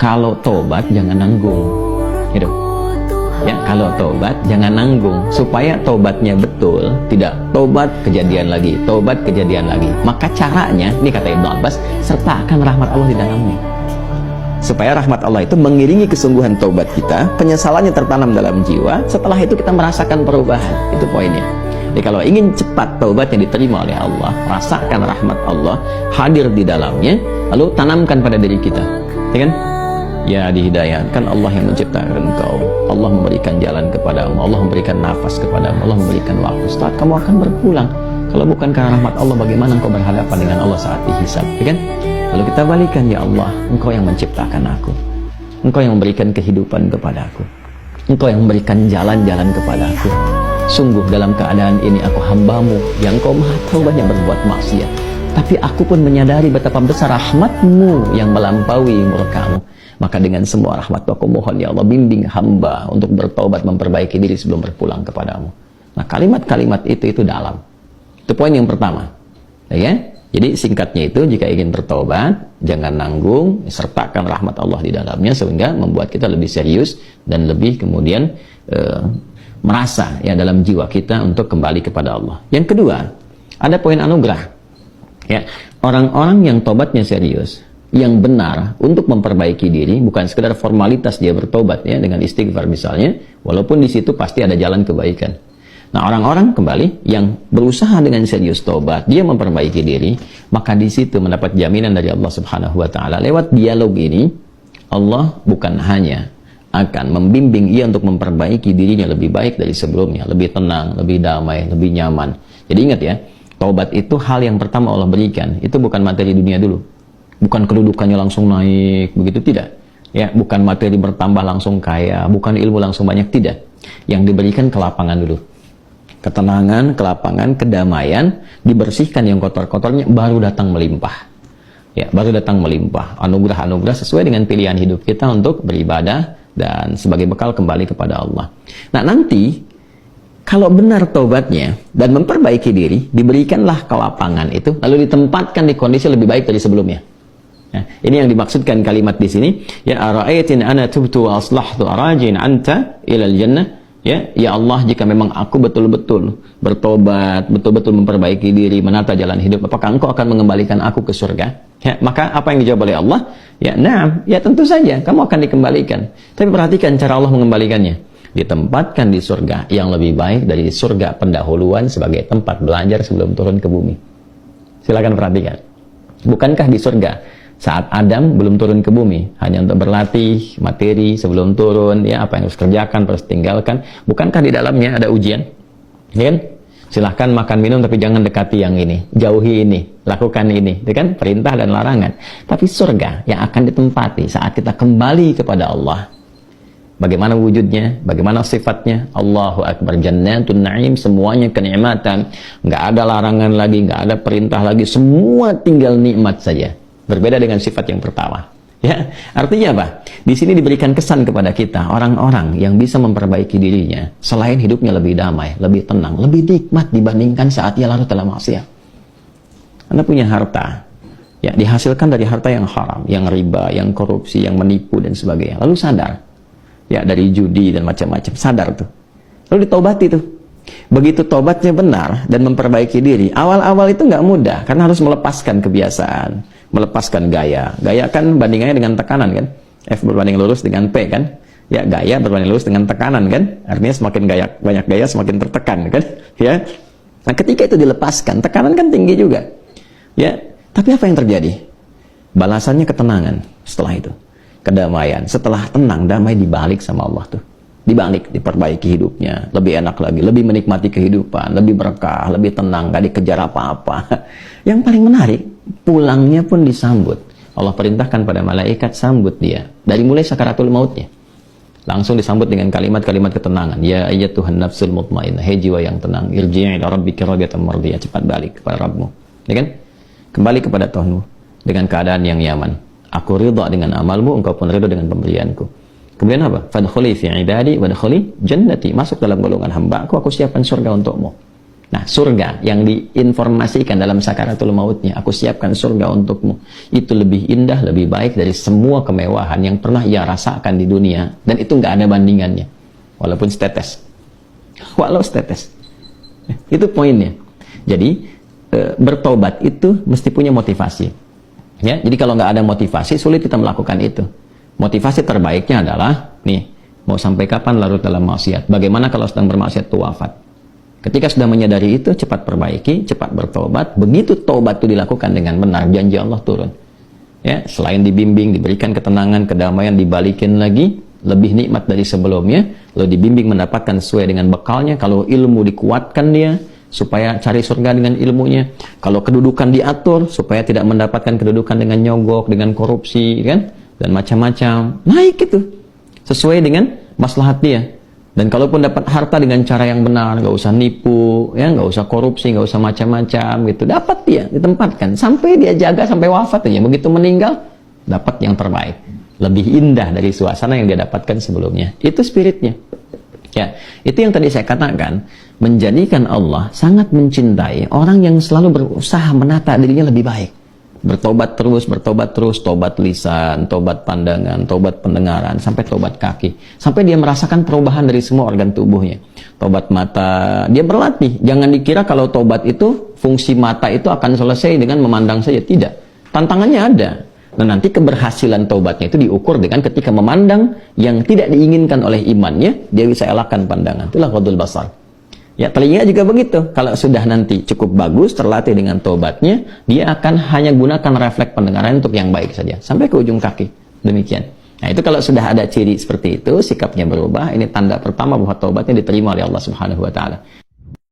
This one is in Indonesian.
Kalau tobat jangan nanggung, gitu. Ya, kalau tobat jangan nanggung, supaya tobatnya betul, tidak tobat kejadian lagi, tobat kejadian lagi. Maka caranya, ini kata Ibnu Abbas, sertakan rahmat Allah di dalamnya. Supaya rahmat Allah itu mengiringi kesungguhan tobat kita, penyesalannya tertanam dalam jiwa, setelah itu kita merasakan perubahan. Itu poinnya. Jadi kalau ingin cepat taubatnya diterima oleh Allah, rasakan rahmat Allah hadir di dalamnya, lalu tanamkan pada diri kita, ya kan? Ya, dihidayahkan Allah yang menciptakan engkau, Allah memberikan jalan kepadamu, Allah memberikan nafas kepadamu, Allah memberikan waktu. Saat kamu akan berpulang, kalau bukan karena rahmat Allah, bagaimana engkau berhadapan dengan Allah saat dihisab, ya kan? Lalu kita balikan, ya Allah, engkau yang menciptakan aku, engkau yang memberikan kehidupan kepadaku, engkau yang memberikan jalan-jalan kepadaku. Sungguh dalam keadaan ini aku hambamu yang kau maha tahu banyak berbuat maksiat, tapi aku pun menyadari betapa besar rahmatmu yang melampaui murkamu. Maka dengan semua rahmat aku mohon, ya Allah, bimbing hamba untuk bertobat, memperbaiki diri sebelum berpulang kepadamu. Nah, kalimat-kalimat itu dalam. Itu poin yang pertama, ya. Jadi singkatnya itu, jika ingin bertobat jangan nanggung, sertakan rahmat Allah di dalamnya, sehingga membuat kita lebih serius dan lebih kemudian merasa ya dalam jiwa kita untuk kembali kepada Allah. Yang kedua, ada poin anugerah. Ya, orang-orang yang tobatnya serius, yang benar untuk memperbaiki diri, bukan sekedar formalitas dia bertobat ya dengan istighfar misalnya, walaupun di situ pasti ada jalan kebaikan. Nah, orang-orang kembali yang berusaha dengan serius tobat, dia memperbaiki diri, maka di situ mendapat jaminan dari Allah Subhanahu wa taala. Lewat dialog ini, Allah bukan hanya akan membimbing ia untuk memperbaiki dirinya lebih baik dari sebelumnya, lebih tenang, lebih damai, lebih nyaman. Jadi ingat ya, taubat itu hal yang pertama Allah berikan, itu bukan materi dunia dulu. Bukan kedudukannya langsung naik, begitu tidak. Ya, bukan materi bertambah langsung kaya, bukan ilmu langsung banyak, tidak. Yang diberikan kelapangan dulu. Ketenangan, kelapangan, kedamaian, dibersihkan yang kotor-kotornya, baru datang melimpah. Ya, baru datang melimpah. Anugerah-anugerah sesuai dengan pilihan hidup kita untuk beribadah dan sebagai bekal kembali kepada Allah. Nah, nanti kalau benar taubatnya dan memperbaiki diri, diberikanlah kelapangan itu, lalu ditempatkan di kondisi lebih baik dari sebelumnya. Nah, ini yang dimaksudkan kalimat di sini. Ya, ara'aitin ana tubtu wa aslahtu arajin anta ilal jannah. Ya Allah, jika memang aku betul-betul bertobat, betul-betul memperbaiki diri, menata jalan hidup, apakah engkau akan mengembalikan aku ke surga? Ya, maka apa yang dijawab oleh Allah? Ya, na'am, ya tentu saja, kamu akan dikembalikan. Tapi perhatikan cara Allah mengembalikannya. Ditempatkan di surga yang lebih baik dari surga pendahuluan sebagai tempat belajar sebelum turun ke bumi. Silakan perhatikan. Bukankah di surga saat Adam belum turun ke bumi, hanya untuk berlatih materi sebelum turun, ya apa yang harus kerjakan, harus tinggalkan. Bukankah di dalamnya ada ujian? Ya kan? Silahkan makan minum tapi jangan dekati yang ini, jauhi ini, lakukan ini, ya kan? Perintah dan larangan. Tapi surga yang akan ditempati saat kita kembali kepada Allah. Bagaimana wujudnya? Bagaimana sifatnya? Allahu Akbar, jannatun na'im, semuanya kenikmatan. Nggak ada larangan lagi, nggak ada perintah lagi, semua tinggal nikmat saja. Berbeda dengan sifat yang pertama. Ya, artinya apa? Di sini diberikan kesan kepada kita, orang-orang yang bisa memperbaiki dirinya, selain hidupnya lebih damai, lebih tenang, lebih nikmat dibandingkan saat ia larut dalam maksiat. Anda punya harta, ya dihasilkan dari harta yang haram, yang riba, yang korupsi, yang menipu dan sebagainya. Lalu sadar, ya dari judi dan macam-macam, sadar tuh. Lalu ditaubati tuh. Begitu tobatnya benar dan memperbaiki diri, awal-awal itu nggak mudah karena harus melepaskan kebiasaan, melepaskan gaya. Gaya kan bandingannya dengan tekanan kan? F berbanding lurus dengan P kan? Ya, gaya berbanding lurus dengan tekanan kan? Artinya semakin gaya, banyak gaya semakin tertekan kan? Ya. Nah, ketika itu dilepaskan, tekanan kan tinggi juga. Ya. Tapi apa yang terjadi? Balasannya ketenangan setelah itu. Kedamaian. Setelah tenang, damai dibalik sama Allah tuh. Dibalik, diperbaiki hidupnya, lebih enak lagi, lebih menikmati kehidupan, lebih berkah, lebih tenang, gak dikejar apa-apa. Yang paling menarik, pulangnya pun disambut. Allah perintahkan pada malaikat sambut dia dari mulai sakaratul mautnya. Langsung disambut dengan kalimat-kalimat ketenangan. Ya ayyatuhan nafsul mutmainnah, hei jiwa yang tenang, irji'i ila rabbiki radiyatan mardiyah, cepat balik kepada Rabbmu. Ya kan? Kembali kepada Tuhanmu dengan keadaan yang nyaman. Aku ridha dengan amalmu, engkau pun ridha dengan pemberianku. Kemudian apa? Fadkhuli fi ibadi wadkhuli jannati. Masuk dalam golongan hamba aku siapkan surga untukmu. Nah, surga yang diinformasikan dalam sakaratul mautnya, aku siapkan surga untukmu, itu lebih indah, lebih baik dari semua kemewahan yang pernah ia rasakan di dunia, dan itu nggak ada bandingannya, walaupun setetes. Walau setetes. Itu poinnya. Jadi bertobat itu mesti punya motivasi. Ya, jadi kalau nggak ada motivasi, sulit kita melakukan itu. Motivasi terbaiknya adalah, nih, mau sampai kapan larut dalam maksiat? Bagaimana kalau sedang bermaksiat itu wafat? Ketika sudah menyadari itu, cepat perbaiki, cepat bertobat. Begitu tobat itu dilakukan dengan benar, janji Allah turun. Ya, selain dibimbing, diberikan ketenangan, kedamaian, dibalikin lagi, lebih nikmat dari sebelumnya. Lalu dibimbing mendapatkan sesuai dengan bekalnya. Kalau ilmu dikuatkan dia, supaya cari surga dengan ilmunya. Kalau kedudukan diatur, supaya tidak mendapatkan kedudukan dengan nyogok, dengan korupsi, kan? Dan macam-macam. Naik itu. Sesuai dengan maslahat dia. Dan kalaupun dapat harta dengan cara yang benar, nggak usah nipu, ya, nggak usah korupsi, nggak usah macam-macam gitu, dapat dia ditempatkan sampai dia jaga sampai wafat aja. Begitu meninggal, dapat yang terbaik, lebih indah dari suasana yang dia dapatkan sebelumnya. Itu spiritnya. Ya, itu yang tadi saya katakan, menjadikan Allah sangat mencintai orang yang selalu berusaha menata dirinya lebih baik. Bertobat terus, tobat lisan, tobat pandangan, tobat pendengaran, sampai tobat kaki. Sampai dia merasakan perubahan dari semua organ tubuhnya. Tobat mata, dia berlatih. Jangan dikira kalau tobat itu, fungsi mata itu akan selesai dengan memandang saja. Tidak. Tantangannya ada. Dan nanti keberhasilan tobatnya itu diukur dengan ketika memandang yang tidak diinginkan oleh imannya, dia bisa elakkan pandangan. Itulah ghadul basar. Ya, telinga juga begitu. Kalau sudah nanti cukup bagus, terlatih dengan tobatnya, dia akan hanya gunakan refleks pendengaran untuk yang baik saja. Sampai ke ujung kaki. Demikian. Nah, itu kalau sudah ada ciri seperti itu, sikapnya berubah, ini tanda pertama bahwa tobatnya diterima oleh Allah Subhanahu wa Ta'ala.